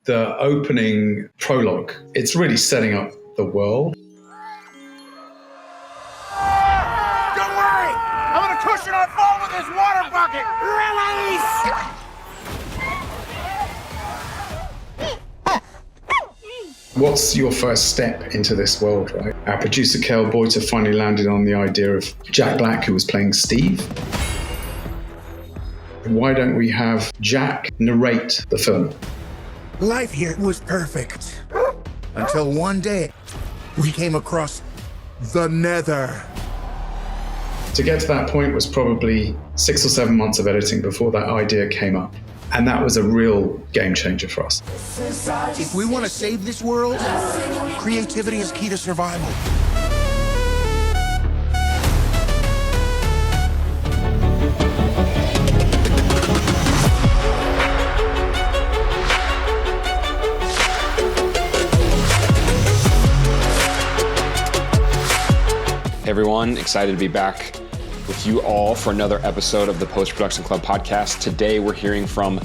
the opening prologue, it's really setting up the world. Don't worry! I'm gonna cushion our fall with this water bucket! Release! What's your first step into this world, right? Our producer, Kel Boyter, finally landed on the idea of Jack Black, who was playing Steve. Why don't we have Jack narrate the film? Life here was perfect. Until one day, we came across the Nether. To get to that point was probably 6 or 7 months of editing before that idea came up. And that was a real game changer for us. If we want to save this world, creativity is key to survival. Hey everyone, excited to be back with you all for another episode of the Post-Production Club podcast. Today we're hearing from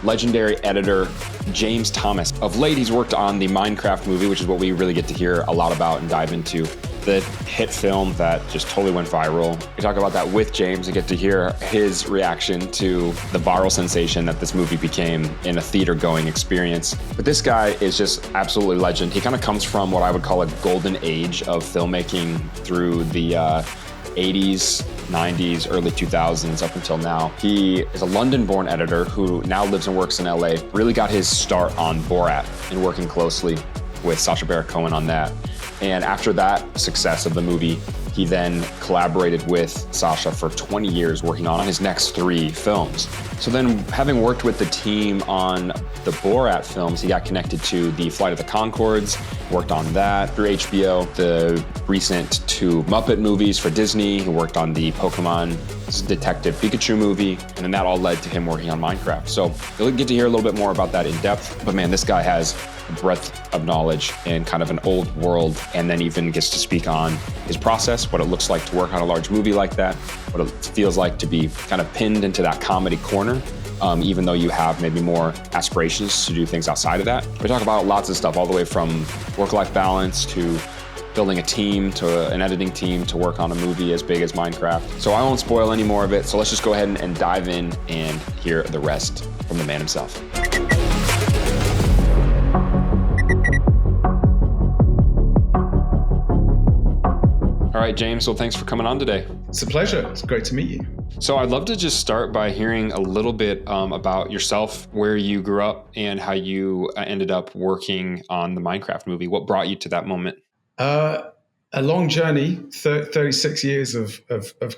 legendary editor James Thomas. Of late, he's worked on the Minecraft movie, which is what we really get to hear a lot about and dive into. The hit film that just totally went viral. We talk about that with James and get to hear his reaction to the viral sensation that this movie became in a theater-going experience. But this guy is just absolutely legend. He kind of comes from what I would call a golden age of filmmaking through the 80s, 90s, early 2000s up until now. He is a London-born editor who now lives and works in LA. Really got his start on Borat and working closely with Sacha Baron Cohen on that. And after that success of the movie, he then collaborated with Sacha for 20 years working on his next 3 films. So then, having worked with the team on the Borat films, he got connected to the Flight of the Conchords, worked on that through HBO, the recent 2 Muppet movies for Disney. He worked on the Pokemon Detective Pikachu movie, and then that all led to him working on Minecraft. So you'll get to hear a little bit more about that in depth, but man, this guy has a breadth of knowledge and kind of an old world, and then even gets to speak on his process, what it looks like to work on a large movie like that, what it feels like to be kind of pinned into that comedy corner, even though you have maybe more aspirations to do things outside of that. We talk about lots of stuff, all the way from work-life balance to building a team, to an editing team to work on a movie as big as Minecraft. So I won't spoil any more of it, so let's just go ahead and dive in and hear the rest from the man himself. All right, James, well, thanks for coming on today. It's a pleasure. It's great to meet you. So I'd love to just start by hearing a little bit about yourself, where you grew up, and how you ended up working on the Minecraft movie. What brought you to that moment? A long journey, 36 years of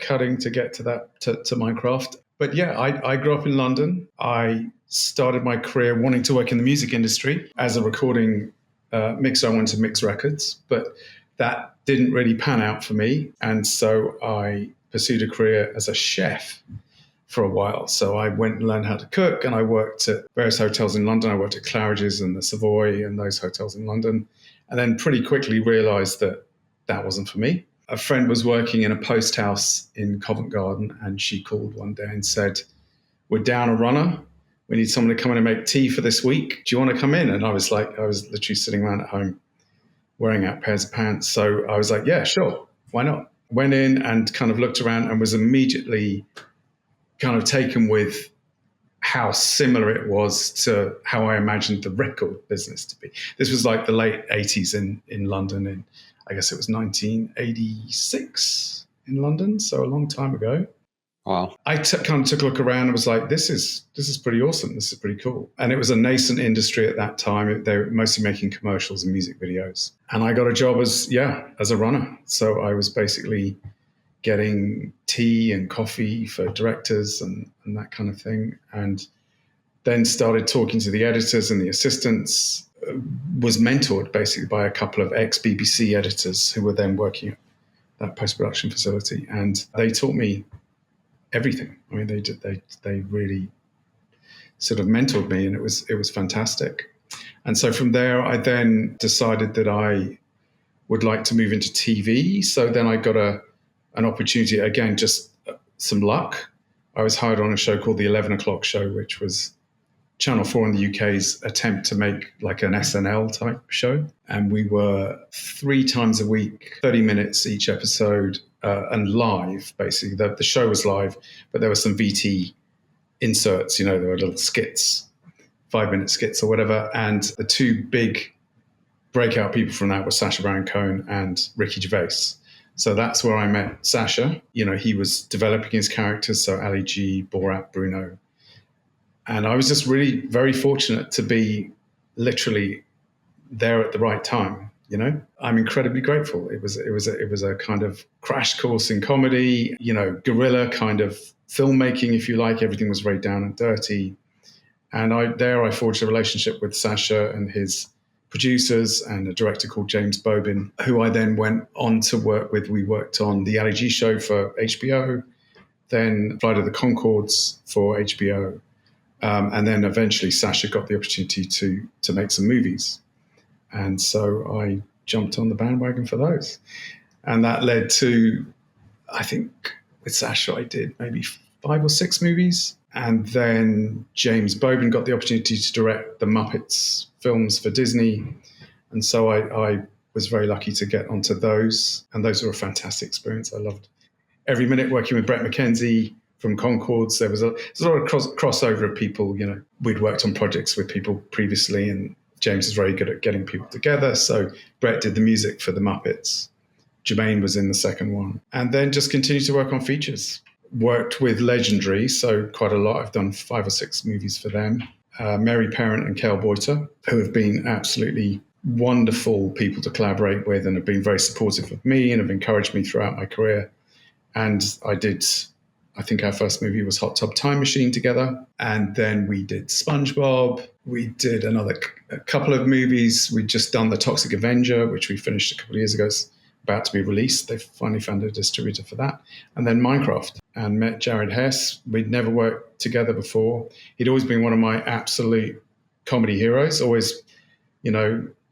cutting to get to that, to Minecraft. But yeah, I grew up in London. I started my career wanting to work in the music industry as a recording mixer. I wanted to mix records, but that didn't really pan out for me. And so I pursued a career as a chef for a while. So I went and learned how to cook, and I worked at various hotels in London. I worked at Claridge's and the Savoy and those hotels in London. And then pretty quickly realized that that wasn't for me. A friend was working in a post house in Covent Garden, and she called one day and said, "We're down a runner. We need someone to come in and make tea for this week. Do you want to come in?" And I was literally sitting around at home wearing out pairs of pants. So I was like, yeah, sure. Why not? Went in and kind of looked around and was immediately kind of taken with how similar it was to how I imagined the record business to be. This was like the late 80s in London, and I guess it was 1986 in London, so a long time ago. Wow. I kind of took a look around and was like, this is pretty awesome. This is pretty cool. And it was a nascent industry at that time. They were mostly making commercials and music videos. And I got a job as a runner. So I was basically getting tea and coffee for directors and that kind of thing. And then started talking to the editors and the assistants, was mentored basically by a couple of ex-BBC editors who were then working at that post-production facility. And they taught me everything. I mean, they really sort of mentored me, and it was fantastic. And so from there, I then decided that I would like to move into TV. So then I got an opportunity, again, just some luck. I was hired on a show called The 11 O'Clock Show, which was Channel 4 in the UK's attempt to make like an SNL type show. And we were 3 times a week, 30 minutes each episode, and live, basically. The show was live, but there were some VT inserts, there were little skits, 5-minute skits or whatever. And the 2 big breakout people from that were Sacha Baron Cohen and Ricky Gervais. So that's where I met Sacha. He was developing his characters, so Ali G, Borat, Bruno. And I was just really very fortunate to be literally there at the right time. I'm incredibly grateful. It was a kind of crash course in comedy, guerrilla kind of filmmaking, if you like. Everything was very down and dirty. And I forged a relationship with Sacha and his producers and a director called James Bobin, who I then went on to work with. We worked on the Ali G show for HBO, then Flight of the Conchords for HBO. And then eventually Sacha got the opportunity to make some movies. And so I jumped on the bandwagon for those. And that led to, I think with Sacha, I did maybe 5 or 6 movies. And then James Bobin got the opportunity to direct the Muppets films for Disney. And so I was very lucky to get onto those. And those were a fantastic experience. I loved every minute working with Brett McKenzie from Conchords. There was a lot of crossover of people. We'd worked on projects with people previously, and James is very good at getting people together. So Brett did the music for the Muppets. Jermaine was in the second one. And then just continued to work on features. Worked with Legendary, so quite a lot. I've done 5 or 6 movies for them. Mary Parent and Kel Boyter, who have been absolutely wonderful people to collaborate with and have been very supportive of me and have encouraged me throughout my career. And I think our first movie was Hot Tub Time Machine together. And then we did SpongeBob. We did a couple of movies. We'd just done The Toxic Avenger, which we finished a couple of years ago. It's about to be released. They finally found a distributor for that. And then Minecraft, and met Jared Hess. We'd never worked together before. He'd always been one of my absolute comedy heroes. Always,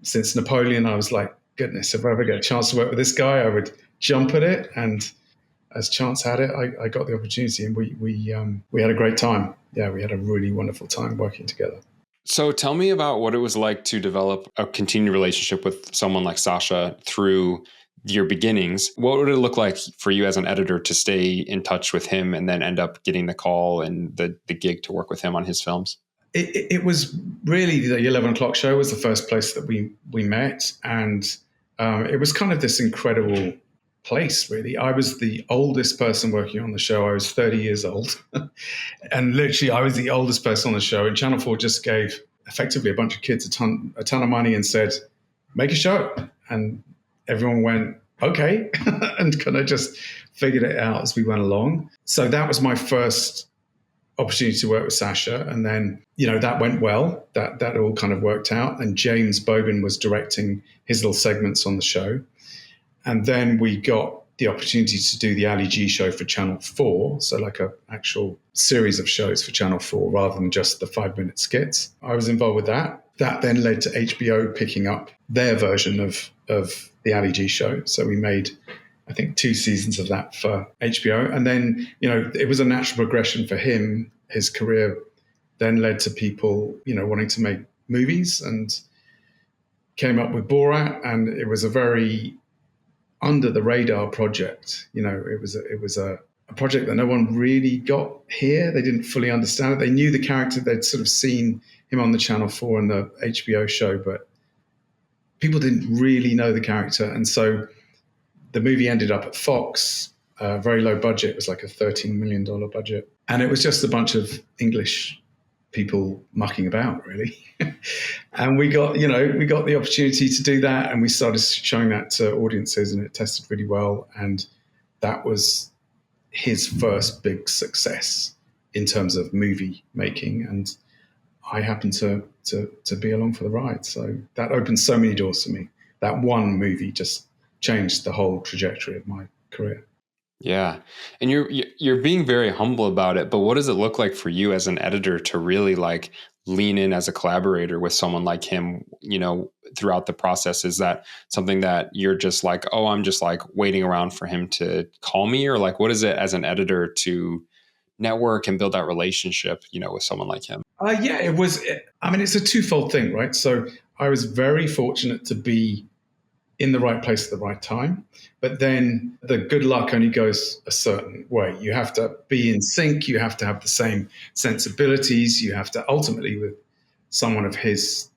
since Napoleon, I was like, goodness, if I ever get a chance to work with this guy, I would jump at it. And as chance had it, I got the opportunity, and we had a great time. Yeah, we had a really wonderful time working together. So tell me about what it was like to develop a continued relationship with someone like Sacha through your beginnings. What would it look like for you as an editor to stay in touch with him and then end up getting the call and the gig to work with him on his films? It was really the 11 o'clock show was the first place that we met. And it was kind of this incredible place, really. I was the oldest person working on the show. I was 30 years old. And literally, I was the oldest person on the show. And Channel 4 just gave effectively a bunch of kids a ton of money and said, make a show. And everyone went, okay, and kind of just figured it out as we went along. So that was my first opportunity to work with Sacha. And then, that went well. That all kind of worked out. And James Bobin was directing his little segments on the show. And then we got the opportunity to do the Ali G show for Channel 4. So like a actual series of shows for Channel 4 rather than just the 5-minute skits. I was involved with that. That then led to HBO picking up their version of the Ali G show. So we made, I think, 2 seasons of that for HBO. And then, it was a natural progression for him. His career then led to people, wanting to make movies, and came up with Borat. And it was a very under the radar project. It was a project that no one really got here. They didn't fully understand it. They knew the character. They'd sort of seen him on the Channel 4 and the HBO show, but people didn't really know the character. And so the movie ended up at Fox, very low budget. It was like a $13 million budget. And it was just a bunch of English people mucking about, really. And we got the opportunity to do that, and we started showing that to audiences, and it tested really well. And that was his first big success in terms of movie making. And I happened to be along for the ride. So that opened so many doors for me. That one movie just changed the whole trajectory of my career. Yeah. And you're being very humble about it, but what does it look like for you as an editor to really like lean in as a collaborator with someone like him, throughout the process? Is that something that you're just like, oh, I'm just like waiting around for him to call me? Or like, what is it as an editor to network and build that relationship, with someone like him? Yeah, it was. I mean, it's a twofold thing, right? So I was very fortunate to be in the right place at the right time. But then the good luck only goes a certain way. You have to be in sync. You have to have the same sensibilities. You have to ultimately, with someone of his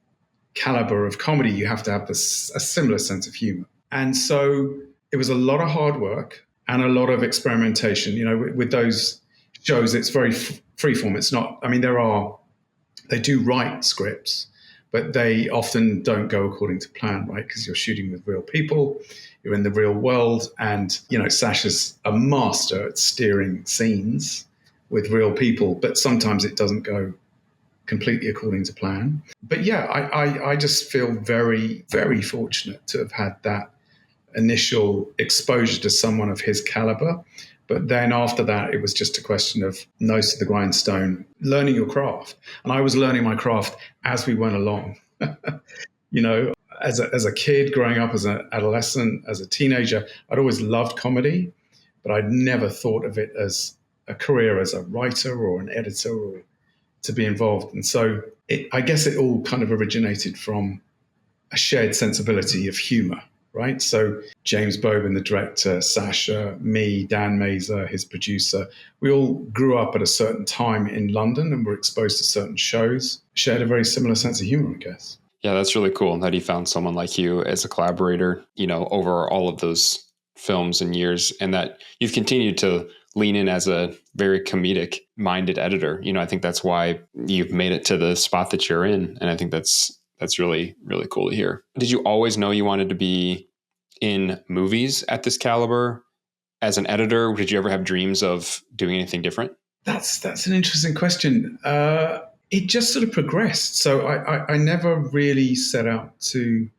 caliber of comedy, you have to have a similar sense of humor. And so it was a lot of hard work and a lot of experimentation. With those shows, it's very freeform. It's not, I mean, they do write scripts, but they often don't go according to plan, right? Because you're shooting with real people, you're in the real world, and Sacha's a master at steering scenes with real people, but sometimes it doesn't go completely according to plan. But yeah, I just feel very, very fortunate to have had that initial exposure to someone of his caliber. But then after that, it was just a question of nose to the grindstone, learning your craft. And I was learning my craft as we went along. As a kid growing up, as an adolescent, as a teenager, I'd always loved comedy, but I'd never thought of it as a career as a writer or an editor or to be involved. And so I guess it all kind of originated from a shared sensibility of humor. Right. So James Bobin, the director, Sacha, me, Dan Mazer, his producer, we all grew up at a certain time in London and were exposed to certain shows, shared a very similar sense of humor, I guess. Yeah, that's really cool that he found someone like you as a collaborator, over all of those films and years, and that you've continued to lean in as a very comedic minded editor. I think that's why you've made it to the spot that you're in. And I think that's really, really cool to hear. Did you always know you wanted to be in movies at this caliber as an editor? Did you ever have dreams of doing anything different? That's an interesting question. It just sort of progressed. So I never really set out to,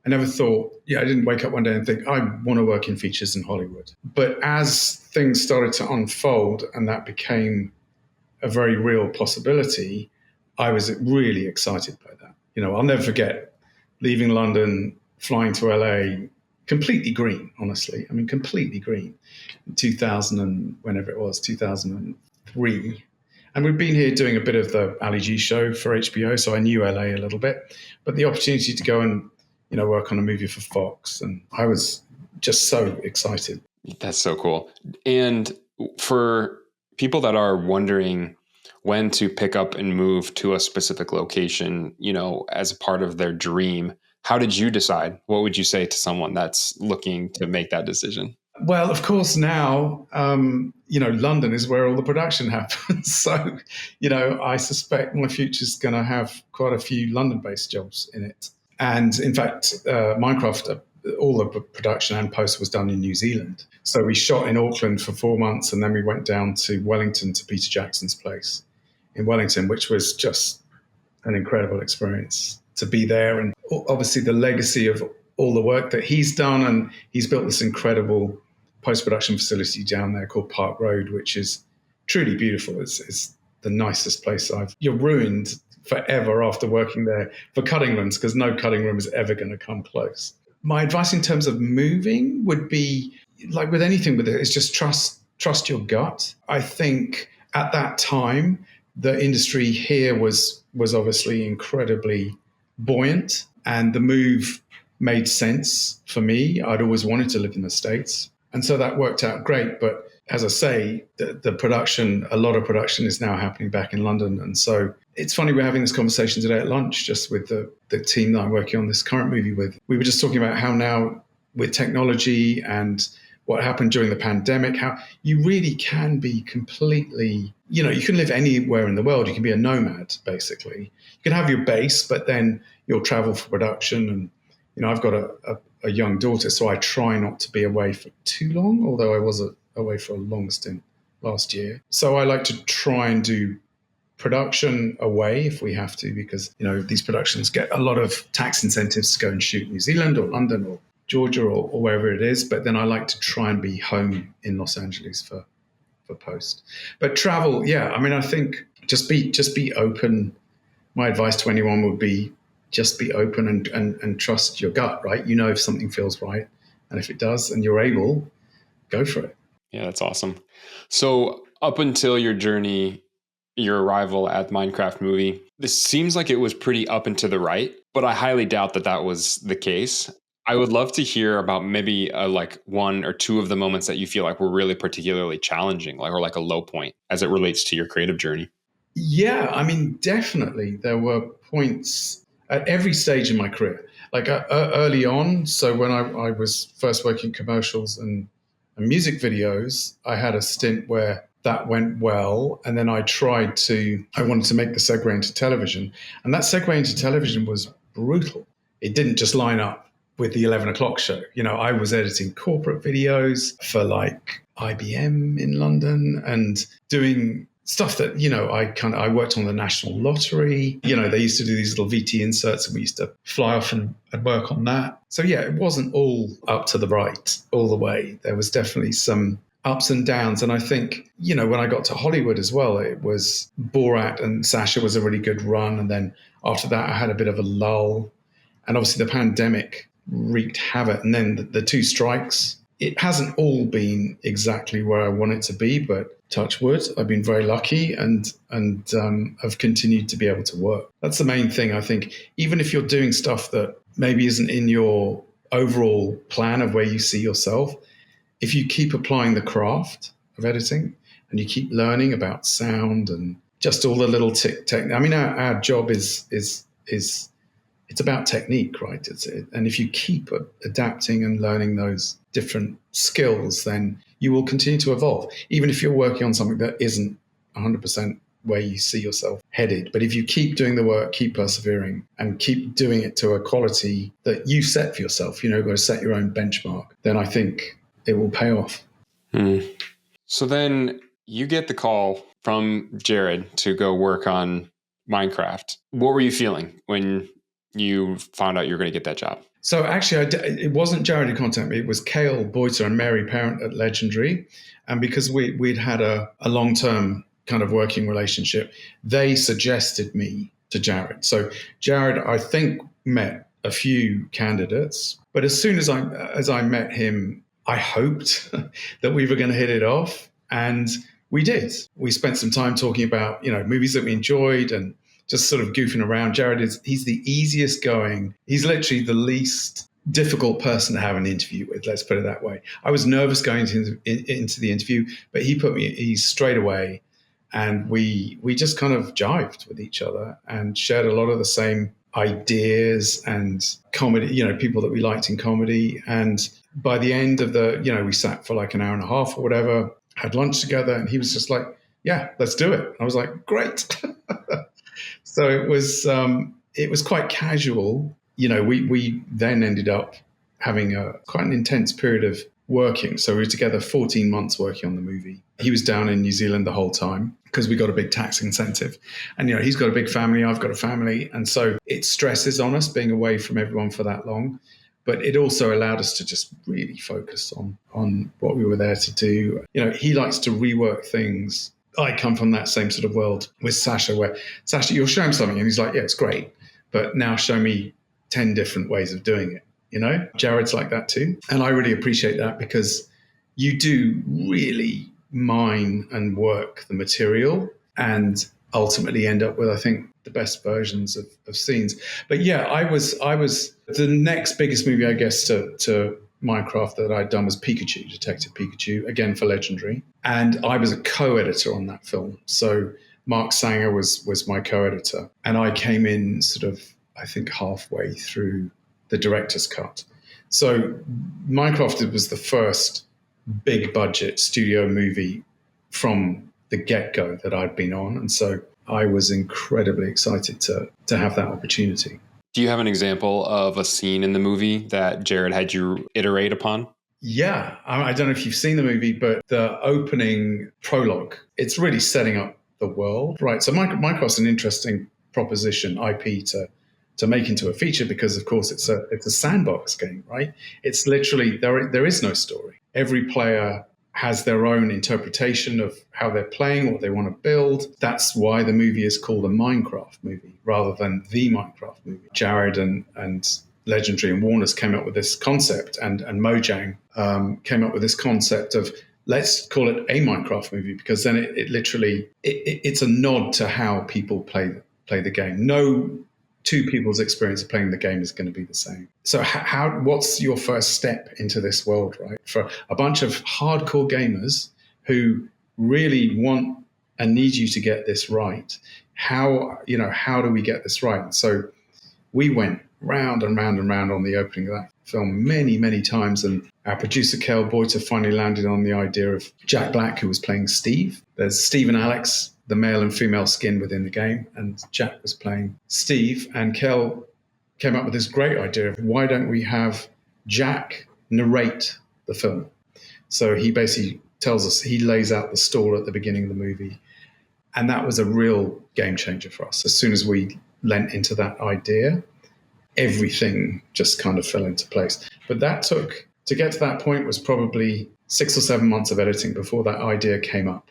I never thought, I didn't wake up one day and think, I want to work in features in Hollywood. But as things started to unfold and that became a very real possibility, I was really excited by that. I'll never forget leaving London, flying to LA, completely green, honestly. I mean, completely green in 2000 and whenever it was, 2003. And we'd been here doing a bit of the Ali G show for HBO, so I knew LA a little bit. But the opportunity to go and, work on a movie for Fox, and I was just so excited. That's so cool. And for people that are wondering when to pick up and move to a specific location, as a part of their dream, how did you decide? What would you say to someone that's looking to make that decision? Well, of course, now, London is where all the production happens. So, I suspect my future's going to have quite a few London-based jobs in it. And in fact, Minecraft, all the production and post was done in New Zealand. So we shot in Auckland for 4 months, and then we went down to Wellington to Peter Jackson's place in Wellington, which was just an incredible experience to be there. And obviously the legacy of all the work that he's done, and he's built this incredible post-production facility down there called Park Road, which is truly beautiful. It's the nicest place you're ruined forever after working there for cutting rooms, because no cutting room is ever going to come close. My advice in terms of moving would be, like with anything with it, is just trust your gut. I think at that time, the industry here was obviously incredibly buoyant, and the move made sense for me. I'd always wanted to live in the States. And so that worked out great. But as I say, the production, a lot of production is now happening back in London. And so it's funny, we're having this conversation today at lunch just with the team that I'm working on this current movie with. We were just talking about how now with technology and what happened during the pandemic, how you really can be completely, you can live anywhere in the world. You can be a nomad, basically. You can have your base, but then you'll travel for production. And, I've got a young daughter, so I try not to be away for too long, although I was away for a long stint last year. So I like to try and do production away if we have to, because, these productions get a lot of tax incentives to go and shoot New Zealand or London or Georgia or wherever it is. But then I like to try and be home in Los Angeles for post. But travel, I think just be open. My advice to anyone would be just be open and trust your gut, right? If something feels right, and if it does and you're able, go for it. Yeah, that's awesome. So up until your journey, your arrival at the Minecraft movie, this seems like it was pretty up and to the right, but I highly doubt that that was the case. I would love to hear about maybe like one or two of the moments that you feel like were really particularly challenging, like, or like a low point as it relates to your creative journey. Yeah, I mean, definitely there were points at every stage in my career. Like early on, so when I was first working commercials and music videos, I had a stint where that went well. And then I wanted to make the segue into television. And that segue into television was brutal. It didn't just line up with the 11 o'clock show. You know, I was editing corporate videos for like IBM in London and doing stuff that, you know, I worked on the National Lottery. You know, they used to do these little VT inserts and we used to fly off and work on that. So yeah, it wasn't all up to the right all the way. There was definitely some ups and downs. And I think, you know, when I got to Hollywood as well, it was Borat and Sacha was a really good run. And then after that, I had a bit of a lull. And obviously the pandemic wreaked havoc. And then the two strikes, it hasn't all been exactly where I want it to be, but touch wood, I've been very lucky and have continued to be able to work. That's the main thing, I think. Even if you're doing stuff that maybe isn't in your overall plan of where you see yourself, if you keep applying the craft of editing and you keep learning about sound and just all the little I mean, our job is it's about technique, right? And if you keep adapting and learning those different skills, then you will continue to evolve, even if you're working on something that isn't 100% where you see yourself headed. But if you keep doing the work, keep persevering, and keep doing it to a quality that you set for yourself, you know, you've got to set your own benchmark, then I think it will pay off. So then you get the call from Jared to go work on Minecraft. What were you feeling when you found out you were going to get that job? So actually, it wasn't Jared who contacted me. It was Cale Boyter and Mary Parent at Legendary. And because we'd had a long-term kind of working relationship, they suggested me to Jared. So Jared, I think, met a few candidates. But as soon as I met him, I hoped that we were going to hit it off. And we did. We spent some time talking about, you know, movies that we enjoyed and just sort of goofing around. Jared he's the easiest going. He's literally the least difficult person to have an interview with. Let's put it that way. I was nervous going into the interview, but he's straight away. And we just kind of jived with each other and shared a lot of the same ideas and comedy, you know, people that we liked in comedy. And by the end of we sat for like an hour and a half or whatever, had lunch together, and he was just like, yeah, let's do it. I was like, great. So it was quite casual. You know, we then ended up having quite an intense period of working. So we were together 14 months working on the movie. He was down in New Zealand the whole time because we got a big tax incentive. And, you know, he's got a big family, I've got a family. And so it stresses on us being away from everyone for that long. But it also allowed us to just really focus on what we were there to do. You know, he likes to rework things. I come from that same sort of world with Sacha, where Sacha, you'll show him something and he's like, yeah, it's great, but now show me 10 different ways of doing it. You know, Jared's like that too. And I really appreciate that because you do really mine and work the material and ultimately end up with, I think, the best versions of scenes. But yeah, I was the next biggest movie, I guess, to Minecraft that I'd done was Pikachu, Detective Pikachu, again for Legendary. And I was a co-editor on that film. So Mark Sanger was my co-editor. And I came in sort of, I think, halfway through the director's cut. So Minecraft was the first big budget studio movie from the get-go that I'd been on. And so I was incredibly excited to have that opportunity. Do you have an example of a scene in the movie that Jared had you iterate upon? Yeah. I don't know if you've seen the movie, but the opening prologue, it's really setting up the world, right? So Minecraft's an interesting proposition, IP to make into a feature because, of course, it's a sandbox game, right? It's literally, there is no story. Every player has their own interpretation of how they're playing, what they want to build. That's why the movie is called a Minecraft movie rather than the Minecraft movie. Jared and Legendary and Warner's came up with this concept, and Mojang came up with this concept of let's call it a Minecraft movie, because then it literally, it's a nod to how people play the game. No two people's experience of playing the game is going to be the same. So what's your first step into this world, right? For a bunch of hardcore gamers who really want and need you to get this right. How do we get this right? And so we went round and round and round on the opening of that film many, many times. And our producer, Kel Boyter, finally landed on the idea of Jack Black, who was playing Steve. There's Steve and Alex, the male and female skin within the game, and Jack was playing Steve. And Kel came up with this great idea of, why don't we have Jack narrate the film? So he basically tells us, he lays out the stall at the beginning of the movie. And that was a real game changer for us. As soon as we lent into that idea, everything just kind of fell into place. But to get to that point was probably 6 or 7 months of editing before that idea came up.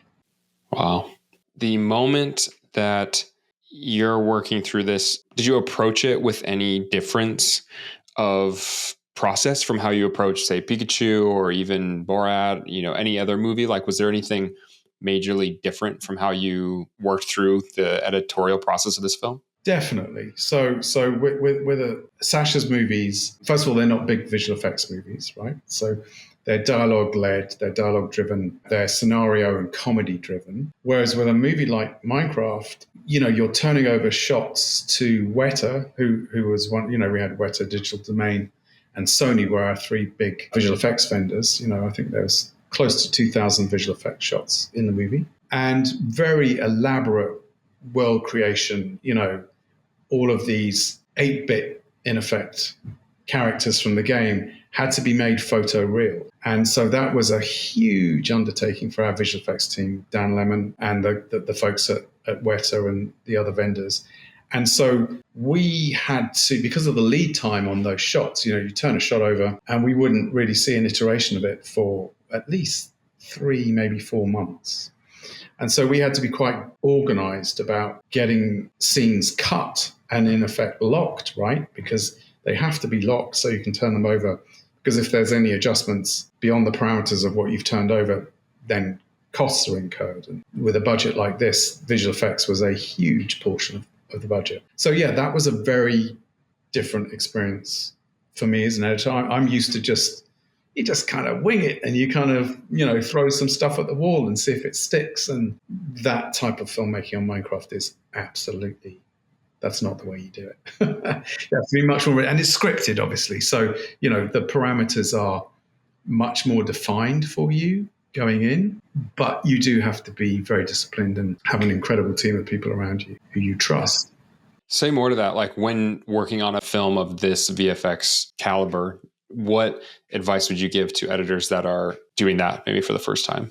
Wow. The moment that you're working through this, did you approach it with any difference of process from how you approach, say, Pikachu or even Borat, any other movie? Like, was there anything majorly different from how you worked through the editorial process of this film? Definitely. So with Sacha's movies, first of all, they're not big visual effects movies, right? So they're dialogue-led, they're dialogue-driven, they're scenario and comedy-driven. Whereas with a movie like Minecraft, you're turning over shots to Weta, who was one, we had Weta, Digital Domain, and Sony were our three big visual effects vendors. I think there was close to 2,000 visual effects shots in the movie. And very elaborate world creation, all of these 8-bit, in effect, characters from the game had to be made photoreal. And so that was a huge undertaking for our visual effects team, Dan Lemon and the folks at Weta and the other vendors. And so we had to, because of the lead time on those shots, you turn a shot over and we wouldn't really see an iteration of it for at least 3, maybe 4 months. And so we had to be quite organized about getting scenes cut and in effect locked, right? Because they have to be locked so you can turn them over. Because if there's any adjustments beyond the parameters of what you've turned over, then costs are incurred. And with a budget like this, visual effects was a huge portion of the budget. So yeah, that was a very different experience for me as an editor. I'm used to you just kind of wing it and you kind of, throw some stuff at the wall and see if it sticks. And that type of filmmaking on Minecraft is absolutely, that's not the way you do it. You have to be much more, and it's scripted, obviously. So, the parameters are much more defined for you going in, but you do have to be very disciplined and have an incredible team of people around you who you trust. Say more to that. Like, when working on a film of this VFX caliber, what advice would you give to editors that are doing that maybe for the first time?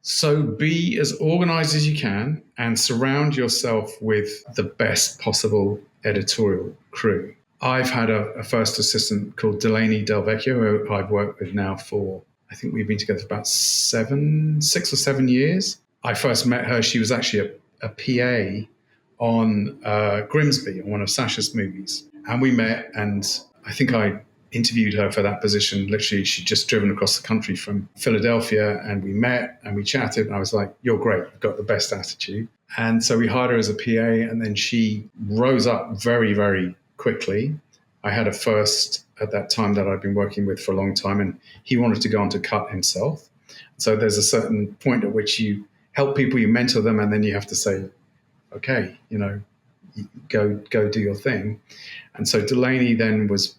So be as organized as you can and surround yourself with the best possible editorial crew. I've had a first assistant called Delaney Del Vecchio, who I've worked with now for, I think we've been together for about 6 or 7 years. I first met her. She was actually a PA on Grimsby, on one of Sacha's movies. And we met, and I think I interviewed her for that position. Literally, she'd just driven across the country from Philadelphia, and we met and we chatted. And I was like, "You're great. You've got the best attitude." And so we hired her as a PA, and then she rose up very, very quickly. I had a first at that time that I'd been working with for a long time, and he wanted to go on to cut himself. So there's a certain point at which you help people, you mentor them, and then you have to say, okay, go do your thing. And so Delaney then was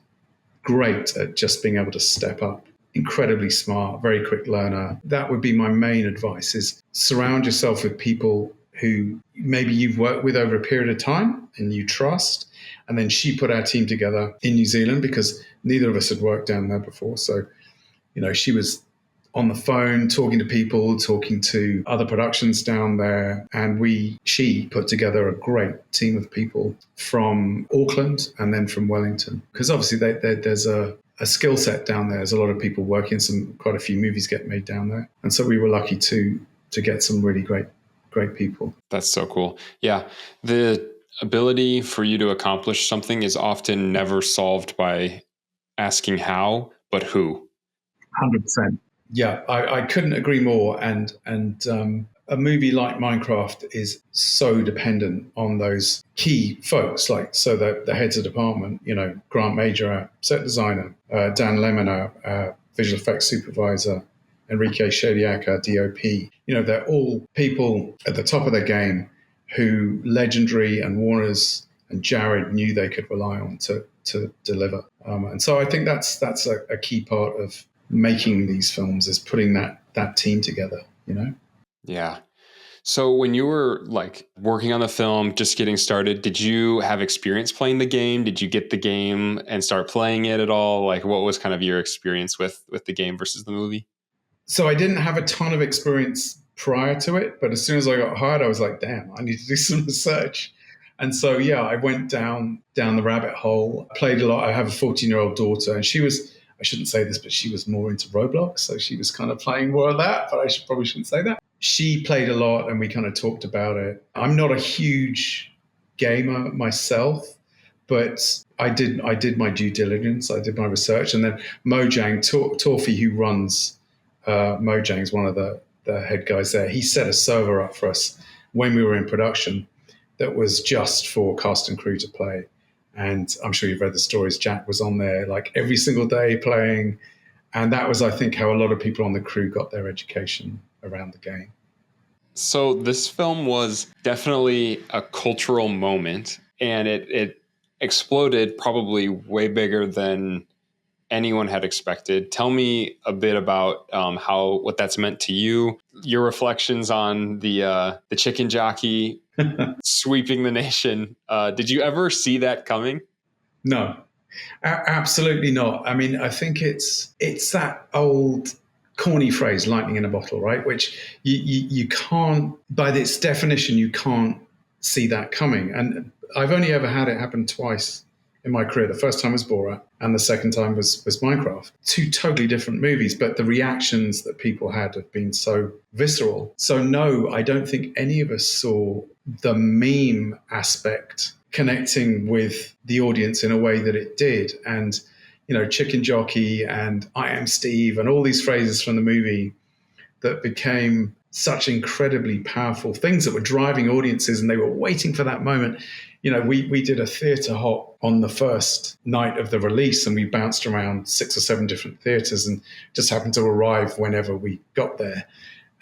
great at just being able to step up. Incredibly smart, very quick learner. That would be my main advice, is surround yourself with people who maybe you've worked with over a period of time and you trust. And then she put our team together in New Zealand because neither of us had worked down there before. So, she was on the phone, talking to people, talking to other productions down there. And she put together a great team of people from Auckland and then from Wellington. Because obviously there's a skill set down there. There's a lot of people working, quite a few movies get made down there. And so we were lucky to get some really great people. That's so cool. Yeah. The ability for you to accomplish something is often never solved by asking how, but who. 100%. Yeah, I couldn't agree more. And a movie like Minecraft is so dependent on those key folks, like so the heads of department. Grant Major, our set designer, Dan Lemon, our visual effects supervisor, Enrique Shadiak, our DOP. They're all people at the top of their game who Legendary and Warner's and Jared knew they could rely on to deliver. And so I think that's a key part of making these films, is putting that team together. Yeah. So when you were like working on the film, just getting started, did you have experience playing the game? Did you get the game and start playing it at all? Like, what was kind of your experience with the game versus the movie? So I didn't have a ton of experience prior to it, but as soon as I got hired, I was like, damn, I need to do some research. And so, yeah, I went down the rabbit hole, played a lot. I have a 14-year-old daughter, and she was, I shouldn't say this, but she was more into Roblox. So she was kind of playing more of that, but probably shouldn't say that. She played a lot and we kind of talked about it. I'm not a huge gamer myself, but I did my due diligence. I did my research. And then Mojang, Torfi, who runs Mojang, is one of the head guys there. He set a server up for us when we were in production that was just for cast and crew to play. And I'm sure you've read the stories. Jack was on there like every single day playing. And that was, I think, how a lot of people on the crew got their education around the game. So this film was definitely a cultural moment, and it exploded probably way bigger than anyone had expected. Tell me a bit about what that's meant to you, your reflections on the chicken jockey sweeping the nation. Did you ever see that coming? No, absolutely not. I mean, I think it's that old corny phrase, lightning in a bottle, right? Which you can't, by its definition, you can't see that coming. And I've only ever had it happen twice in my career. The first time was Borat, and the second time was Minecraft. Two totally different movies, but the reactions that people had have been so visceral. So no, I don't think any of us saw the meme aspect connecting with the audience in a way that it did. And chicken jockey and I am Steve and all these phrases from the movie that became such incredibly powerful things that were driving audiences, and they were waiting for that moment. We did a theatre hop on the first night of the release, and we bounced around 6 or 7 different theatres and just happened to arrive whenever we got there.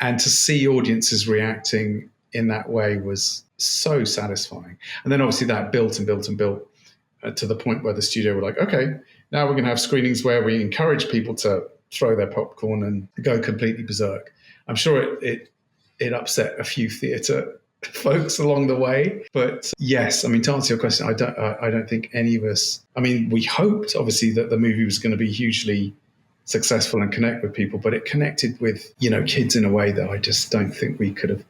And to see audiences reacting in that way was so satisfying. And then obviously that built and built and built to the point where the studio were like, okay, now we're going to have screenings where we encourage people to throw their popcorn and go completely berserk. I'm sure it upset a few theatre folks along the way, but yes, I mean, to answer your question, I don't think any of us. I mean, we hoped obviously that the movie was going to be hugely successful and connect with people, but it connected with kids in a way that I just don't think we could have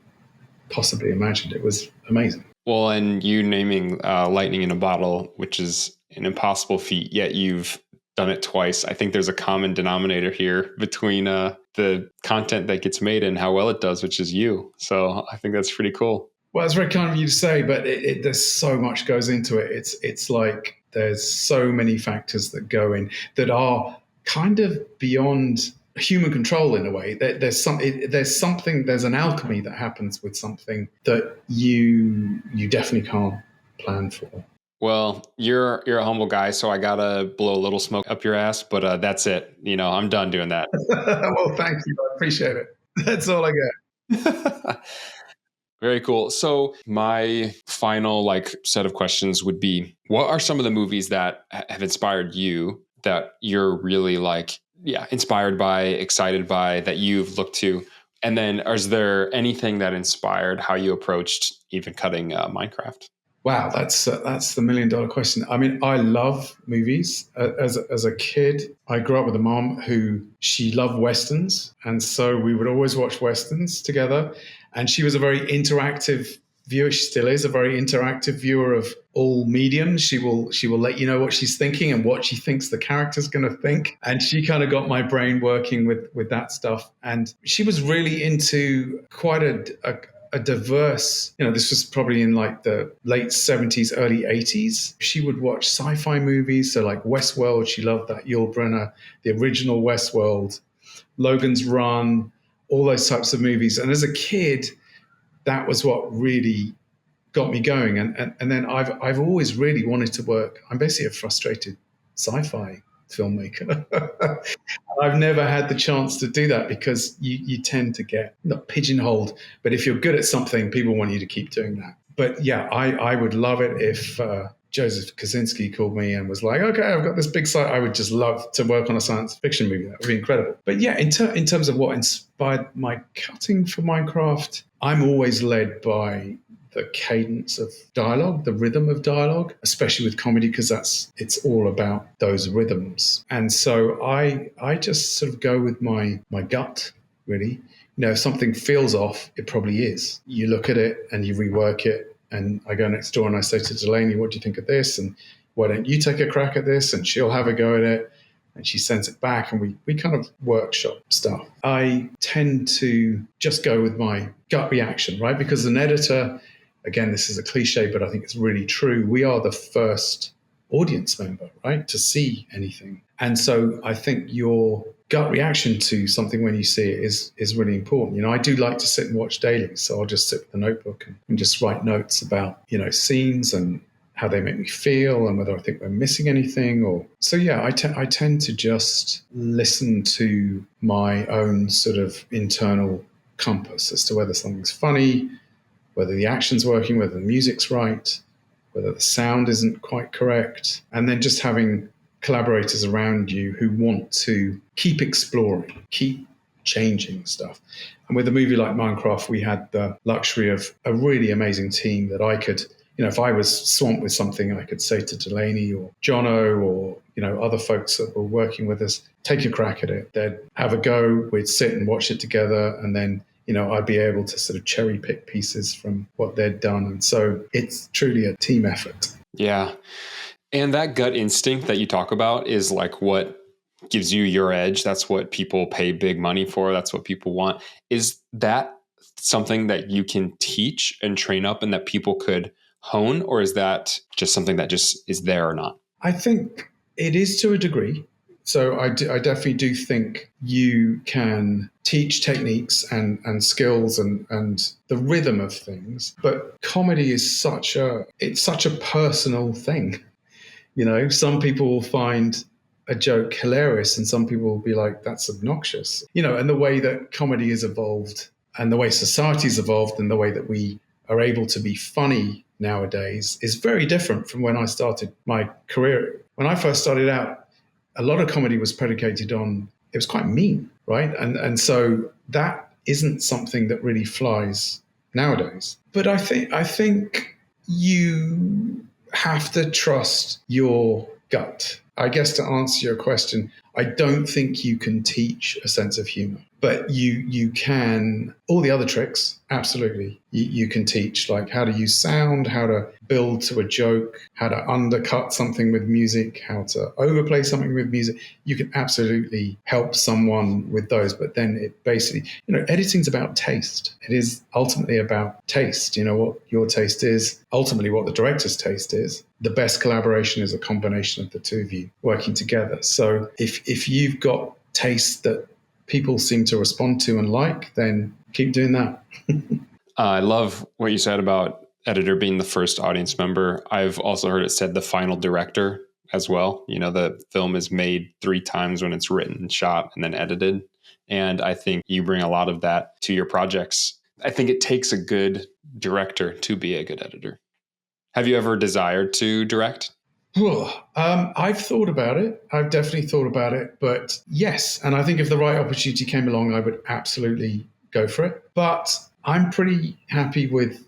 possibly imagined. It was amazing. Well, and you naming lightning in a bottle, which is an impossible feat, yet you've done it twice. I think there's a common denominator here between the content that gets made and how well it does, which is you. So I think that's pretty cool. Well, it's very kind of you to say, but there's so much goes into it. It's like there's so many factors that go in that are kind of beyond human control in a way. There's an alchemy that happens with something that you definitely can't plan for. Well, you're a humble guy, so I gotta blow a little smoke up your ass, but that's it. I'm done doing that. Well, thank you. I appreciate it. That's all I get. Very cool. So my final set of questions would be, what are some of the movies that have inspired you that you're really inspired by, excited by, that you've looked to? And then is there anything that inspired how you approached even cutting Minecraft? Wow, that's the $1 million question. I mean, I love movies. As a kid, I grew up with a mom she loved Westerns. And so we would always watch Westerns together. And she was a very interactive viewer. She still is a very interactive viewer of all mediums. She will let you know what she's thinking and what she thinks the character's going to think. And she kind of got my brain working with that stuff. And she was really into quite a diverse, this was probably in the late 70s, early 80s. She would watch sci-fi movies. So like Westworld, she loved that Yul Brynner, the original Westworld. Logan's Run, all those types of movies. And as a kid, that was what really got me going. And then I've always really wanted to work. I'm basically a frustrated sci-fi filmmaker. I've never had the chance to do that because you tend to get not pigeonholed, but if you're good at something, people want you to keep doing that. But yeah, I would love it if Joseph Kosinski called me and was like, okay, I've got this big site. I would just love to work on a science fiction movie. That would be incredible. But yeah, in terms of what inspired my cutting for Minecraft, I'm always led by the cadence of dialogue, the rhythm of dialogue, especially with comedy, because it's all about those rhythms. And so I just sort of go with my gut, really. If something feels off, it probably is. You look at it and you rework it. And I go next door and I say to Delaney, what do you think of this? And why don't you take a crack at this? And she'll have a go at it. And she sends it back and we kind of workshop stuff. I tend to just go with my gut reaction, right? Because an editor, again, this is a cliche, but I think it's really true. We are the first audience member, right, to see anything. And so I think your gut reaction to something when you see it is really important. I do like to sit and watch dailies. So I'll just sit with a notebook and just write notes about, scenes and how they make me feel and whether I think we're missing anything. So yeah, I tend to just listen to my own sort of internal compass as to whether something's funny, whether the action's working, whether the music's right, whether the sound isn't quite correct, and then just having collaborators around you who want to keep exploring, keep changing stuff. And with a movie like Minecraft, we had the luxury of a really amazing team that I could, if I was swamped with something, I could say to Delaney or Jono or, other folks that were working with us, take a crack at it. They'd have a go, we'd sit and watch it together, and then I'd be able to sort of cherry pick pieces from what they'd done. And so it's truly a team effort. Yeah. And that gut instinct that you talk about is like what gives you your edge. That's what people pay big money for. That's what people want. Is that something that you can teach and train up and that people could hone? Or is that just something that just is there or not? I think it is to a degree. So I definitely do think you can teach techniques and skills and the rhythm of things. But comedy is such a personal thing. Some people will find a joke hilarious and some people will be like, that's obnoxious. And the way that comedy has evolved and the way society's evolved and the way that we are able to be funny nowadays is very different from when I started my career. When I first started out, a lot of comedy was predicated on, it was quite mean, right? And so that isn't something that really flies nowadays. But I think you have to trust your gut. I guess to answer your question, I don't think you can teach a sense of humor, but you can, all the other tricks, absolutely, you can teach, like how to use sound, how to build to a joke, how to undercut something with music, how to overplay something with music. You can absolutely help someone with those, but then it basically, editing's about taste. It is ultimately about taste. What your taste is, ultimately what the director's taste is. The best collaboration is a combination of the two of you working together. So if you've got taste that people seem to respond to and like, then keep doing that. I love what you said about editor being the first audience member. I've also heard it said the final director as well. The film is made 3 times when it's written, shot, and then edited. And I think you bring a lot of that to your projects. I think it takes a good director to be a good editor. Have you ever desired to direct? I've thought about it. I've definitely thought about it. But yes, and I think if the right opportunity came along, I would absolutely go for it. But I'm pretty happy with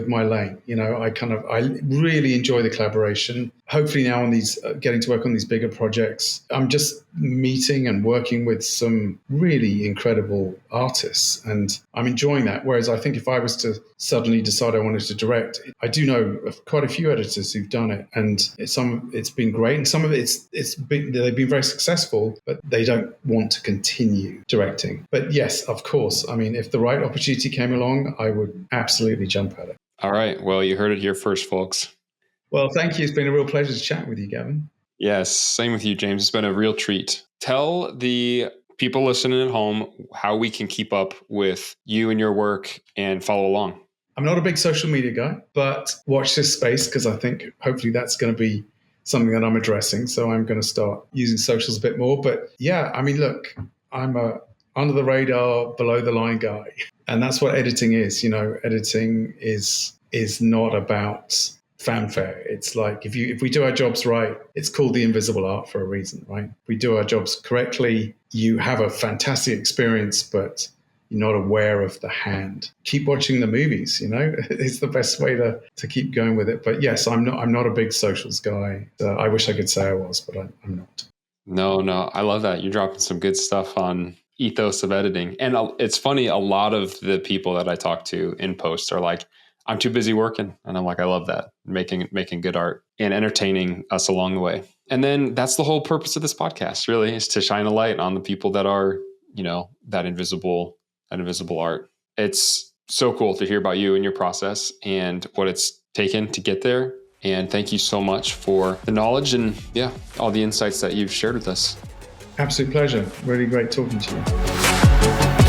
my lane. I really enjoy the collaboration. Hopefully now on these, getting to work on these bigger projects, I'm just meeting and working with some really incredible artists and I'm enjoying that. Whereas I think if I was to suddenly decide I wanted to direct, I do know of quite a few editors who've done it and it's been great. And some of they've been very successful, but they don't want to continue directing. But yes, of course. I mean, if the right opportunity came along, I would absolutely jump at it. All right. Well, you heard it here first, folks. Well, thank you. It's been a real pleasure to chat with you, Gavin. Yes, same with you, James. It's been a real treat. Tell the people listening at home how we can keep up with you and your work and follow along. I'm not a big social media guy, but watch this space because I think hopefully that's going to be something that I'm addressing. So I'm going to start using socials a bit more. But yeah, I mean, look, I'm a under the radar, below the line guy. And that's what editing is. Editing is not about fanfare. It's like if we do our jobs right, it's called the invisible art for a reason, right? If we do our jobs correctly, you have a fantastic experience, but you're not aware of the hand. Keep watching the movies, it's the best way to keep going with it. But yes, I'm not a big socials guy. I wish I could say I was, but I'm not. No, I love that. You're dropping some good stuff on ethos of editing. And it's funny, a lot of the people that I talk to in post are like, I'm too busy working. And I'm like, I love that. Making good art and entertaining us along the way. And then that's the whole purpose of this podcast, really, is to shine a light on the people that are, that invisible art. It's so cool to hear about you and your process and what it's taken to get there. And thank you so much for the knowledge and all the insights that you've shared with us. Absolute pleasure. Really great talking to you.